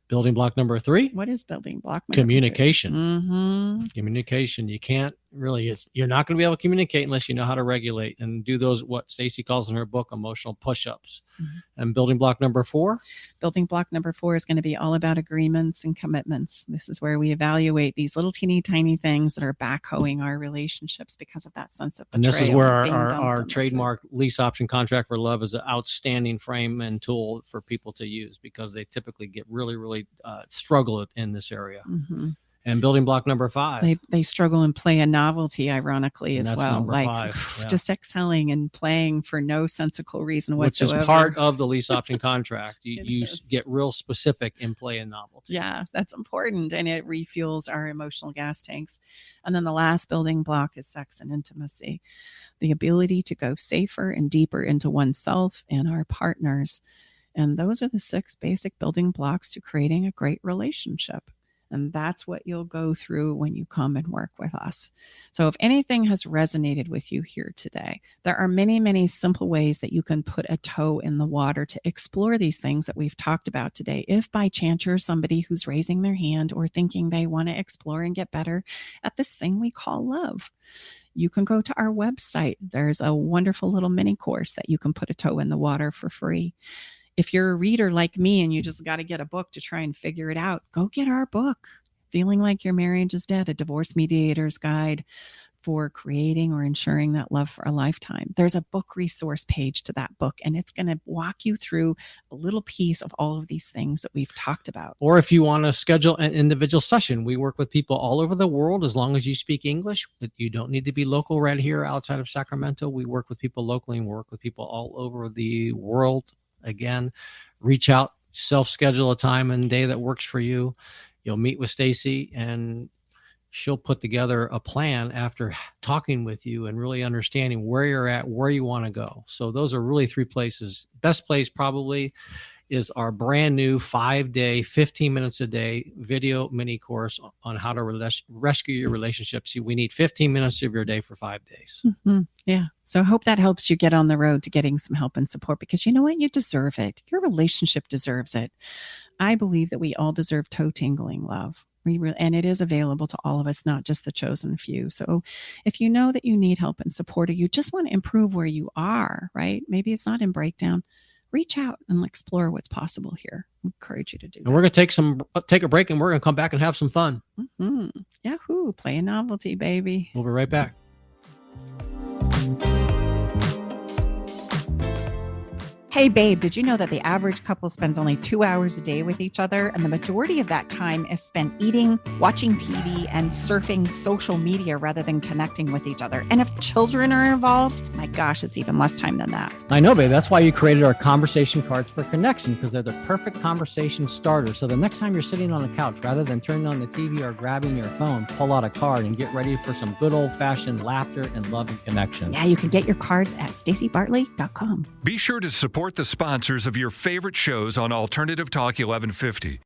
Building block number 3. What is building block number 3? Communication. Mm-hmm. Communication. You can't really, you're not going to be able to communicate unless you know how to regulate and do those, what Staci calls in her book, emotional push-ups. Mm-hmm. And building block number 4? Building block number 4 is going to be all about agreements and commitments. This is where we evaluate these little teeny tiny things that are backhoeing our relationships because of that sense of betrayal. And this is where our trademark lease option contract for love is an outstanding frame and tool for people to use because they typically get really struggle in this area. Mm-hmm. And building block number 5. They struggle in play and novelty, ironically, as well. Like 5. Yeah. Just excelling and playing for no sensical reason whatsoever. Which is part of the lease option contract. You get real specific in play and novelty. Yeah, that's important. And it refuels our emotional gas tanks. And then the last building block is sex and intimacy. The ability to go safer and deeper into oneself and our partners. And those are the 6 basic building blocks to creating a great relationship. And that's what you'll go through when you come and work with us. So if anything has resonated with you here today, there are many, many simple ways that you can put a toe in the water to explore these things that we've talked about today. If by chance you're somebody who's raising their hand or thinking they want to explore and get better at this thing we call love, you can go to our website. There's a wonderful little mini course that you can put a toe in the water for free. if you're a reader like me and you just got to get a book to try and figure it out, go get our book, Feeling Like Your Marriage is Dead, a Divorce Mediator's Guide for Creating or Ensuring That Love for a Lifetime. There's a book resource page to that book, and it's going to walk you through a little piece of all of these things that we've talked about. Or if you want to schedule an individual session, we work with people all over the world as long as you speak English. You don't need to be local right here outside of Sacramento. We work with people locally and work with people all over the world. Again, reach out, self-schedule a time and day that works for you. You'll meet with Staci and she'll put together a plan after talking with you and really understanding where you're at, where you want to go. So those are really 3 places. Best place probably is our brand new 5-day, 15 minutes a day video mini course on how to rescue your relationships. We need 15 minutes of your day for 5 days. Mm-hmm. Yeah. So I hope that helps you get on the road to getting some help and support, because you know what? You deserve it. Your relationship deserves it. I believe that we all deserve toe-tingling love. And it is available to all of us, not just the chosen few. So if you know that you need help and support, or you just want to improve where you are, right? Maybe it's not in breakdown. Reach out and explore what's possible here. I encourage you to do that. And we're going to take a break, and we're going to come back and have some fun. Mm-hmm. Yahoo! Play a novelty, baby. We'll be right back. Hey, babe, did you know that the average couple spends only 2 hours a day with each other? And the majority of that time is spent eating, watching TV, and surfing social media rather than connecting with each other. And if children are involved, my gosh, it's even less time than that. I know, babe. That's why you created our conversation cards for connection, because they're the perfect conversation starter. So the next time you're sitting on the couch, rather than turning on the TV or grabbing your phone, pull out a card and get ready for some good old-fashioned laughter and love and connection. Yeah, you can get your cards at stacibartley.com. Be sure to support the sponsors of your favorite shows on Alternative Talk 1150.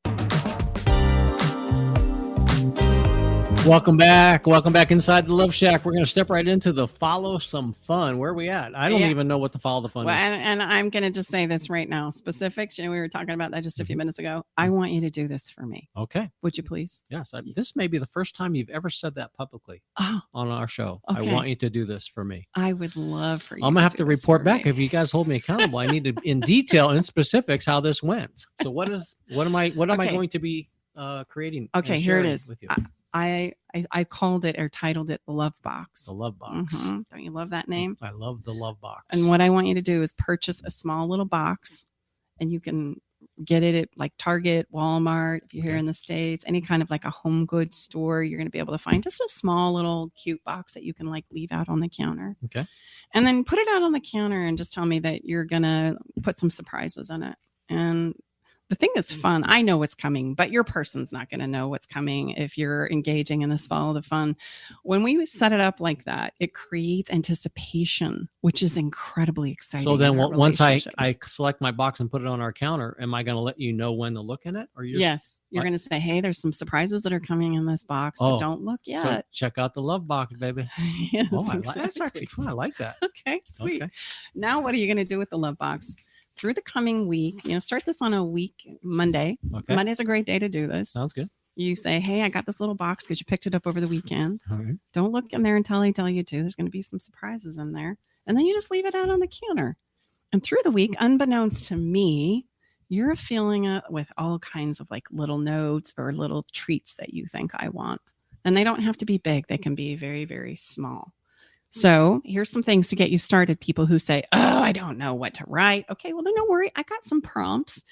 Welcome back. Welcome back inside the Love Shack. We're going to step right into the follow some fun. Where are we at? I don't even know what the follow the fun is. And I'm going to just say this right now. Specifics, we were talking about that just a few minutes ago. I want you to do this for me. Okay. Would you please? Yes. This may be the first time you've ever said that publicly on our show. Okay. I want you to do this for me. I would love for you. I'm going to have to report back. If you guys hold me accountable, I need to in detail and specifics how this went. So what am I going to be creating? Okay, here it is. With you? I called it or titled it The Love Box. The Love Box. Mm-hmm. Don't you love that name? I love the Love Box. And what I want you to do is purchase a small little box, and you can get it at like Target, Walmart, if you're here in the States, any kind of like a home goods store, you're going to be able to find just a small little cute box that you can like leave out on the counter. Okay. And then put it out on the counter and just tell me that you're going to put some surprises in it. And the thing is fun. I know what's coming, but your person's not going to know what's coming if you're engaging in this follow the fun. When we set it up like that, it creates anticipation, which is incredibly exciting. So then once I select my box and put it on our counter, am I going to let you know when to look in it? Or yes, you're going to say, hey, there's some surprises that are coming in this box, but don't look yet. So check out the Love Box, baby. Yes, exactly. That's actually fun. I like that. Okay, sweet. Okay. Now what are you going to do with the Love Box? Through the coming week, start this on a week, Monday. Okay. Monday's a great day to do this. Sounds good. You say, hey, I got this little box because you picked it up over the weekend. All right. Don't look in there until I tell you to. There's going to be some surprises in there. And then you just leave it out on the counter. And through the week, unbeknownst to me, you're filling it with all kinds of like little notes or little treats that you think I want. And they don't have to be big. They can be very, very small. So here's some things to get you started. People who say, oh, I don't know what to write. Okay, well, then don't worry. I got some prompts.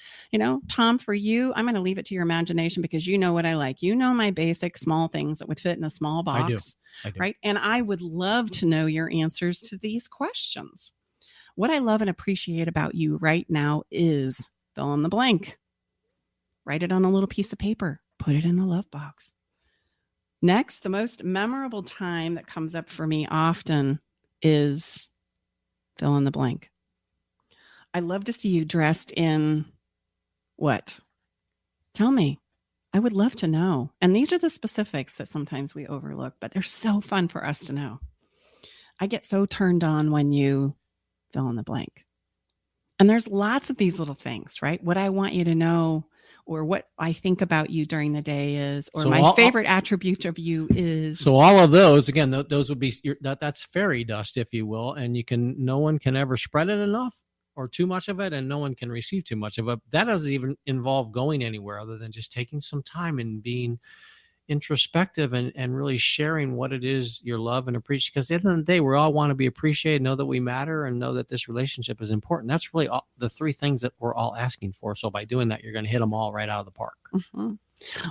Tom, for you, I'm going to leave it to your imagination because you know what I like. You know my basic small things that would fit in a small box. I do. Right? And I would love to know your answers to these questions. What I love and appreciate about you right now is fill in the blank. Write it on a little piece of paper. Put it in the love box. Next, the most memorable time that comes up for me often is fill in the blank. I love to see you dressed in what? Tell me. I would love to know. And these are the specifics that sometimes we overlook, but they're so fun for us to know. I get so turned on when you fill in the blank. And there's lots of these little things, right? What I want you to know, or what I think about you during the day is, or my favorite attribute of you is. So all of those, again, those would be, that's fairy dust, if you will. And no one can ever spread it enough or too much of it, and no one can receive too much of it. That doesn't even involve going anywhere other than just taking some time and being introspective and really sharing what it is you love and appreciate. Because at the end of the day, we all want to be appreciated, know that we matter, and know that this relationship is important. That's really all, the three things that we're all asking for. So by doing that, you're going to hit them all right out of the park. Mm-hmm.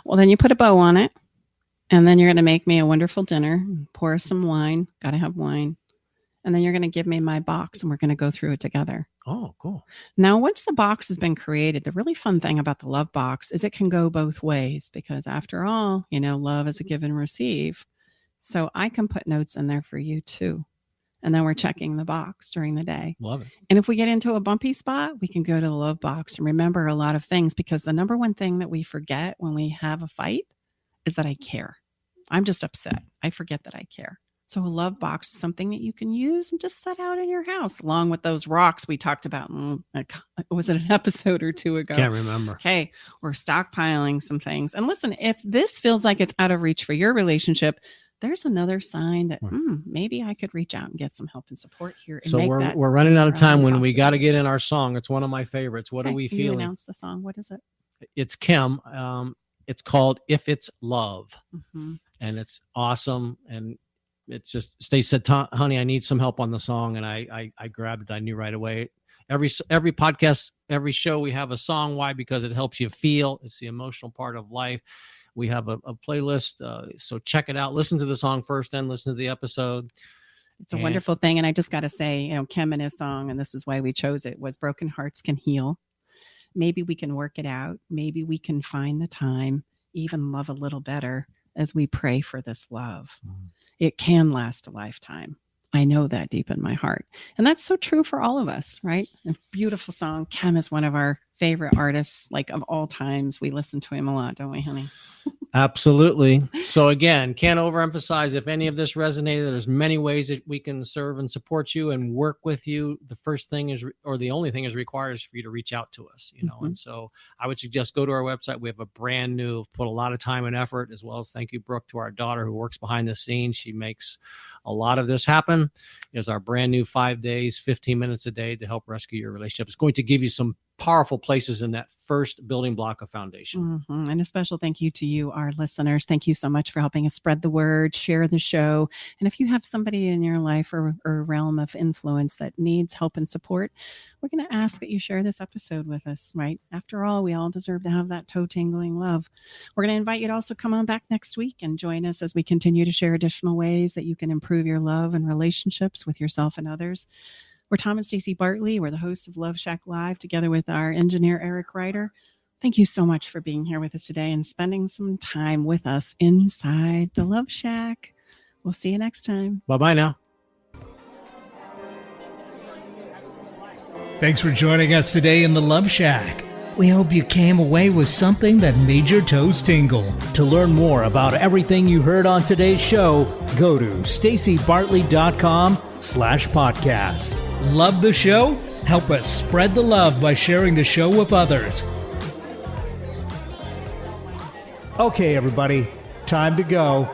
Well, then you put a bow on it, and then you're going to make me a wonderful dinner, pour some wine, got to have wine. And then you're going to give me my box, and we're going to go through it together. Oh, cool. Now, once the box has been created, the really fun thing about the love box is it can go both ways, because after all, love is a give and receive. So I can put notes in there for you too. And then we're checking the box during the day. Love it. And if we get into a bumpy spot, we can go to the love box and remember a lot of things, because the number one thing that we forget when we have a fight is that I care. I'm just upset. I forget that I care. So a love box is something that you can use and just set out in your house, along with those rocks we talked about. Was it an episode or two ago? Can't remember. Okay, we're stockpiling some things. And listen, if this feels like it's out of reach for your relationship, there's another sign that maybe I could reach out and get some help and support here. And so we're running out of time when we got to get in our song. It's one of my favorites. What are we feeling? You announce the song. What is it? It's Kim. It's called If It's Love. Mm-hmm. And it's awesome. And it's just, Staci said, honey, I need some help on the song. And I grabbed it. I knew right away. Every podcast, every show, we have a song. Why? Because it helps you feel. It's the emotional part of life. We have a playlist. So check it out. Listen to the song first, then listen to the episode. It's a wonderful thing. And I just got to say, Kim and his song, and this is why we chose it, was Broken Hearts Can Heal. Maybe we can work it out. Maybe we can find the time, even love a little better as we pray for this love. It can last a lifetime. I know that deep in my heart. And that's so true for all of us, right? A beautiful song. Kim is one of our favorite artists, like of all times. We listen to him a lot, don't we, honey? Absolutely. So again, can't overemphasize, if any of this resonated, there's many ways that we can serve and support you and work with you. The first thing is, or the only thing is required, is for you to reach out to us, And so I would suggest go to our website. We have a brand new, put a lot of time and effort, as well as thank you, Brooke, to our daughter who works behind the scenes. She makes a lot of this happen. It's our brand new 5 days, 15 minutes a day to help rescue your relationship. It's going to give you some powerful places in that first building block of foundation. Mm-hmm. And a special thank you to you, our listeners. Thank you so much for helping us spread the word, share the show. And if you have somebody in your life or realm of influence that needs help and support, we're going to ask that you share this episode with us, right? After all, we all deserve to have that toe-tingling love. We're going to invite you to also come on back next week and join us as we continue to share additional ways that you can improve your love and relationships with yourself and others. We're Tom and Staci Bartley. We're the hosts of Love Shack Live, together with our engineer, Eric Ryder. Thank you so much for being here with us today and spending some time with us inside the Love Shack. We'll see you next time. Bye-bye now. Thanks for joining us today in the Love Shack. We hope you came away with something that made your toes tingle. To learn more about everything you heard on today's show, go to stacibartley.com/podcast. Love the show? Help us spread the love by sharing the show with others. Okay, everybody, time to go.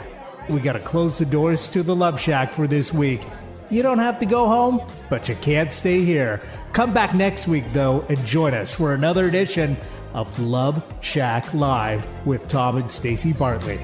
We got to close the doors to the Love Shack for this week. You don't have to go home, but you can't stay here. Come back next week, though, and join us for another edition of Love Shack Live with Tom and Staci Bartley.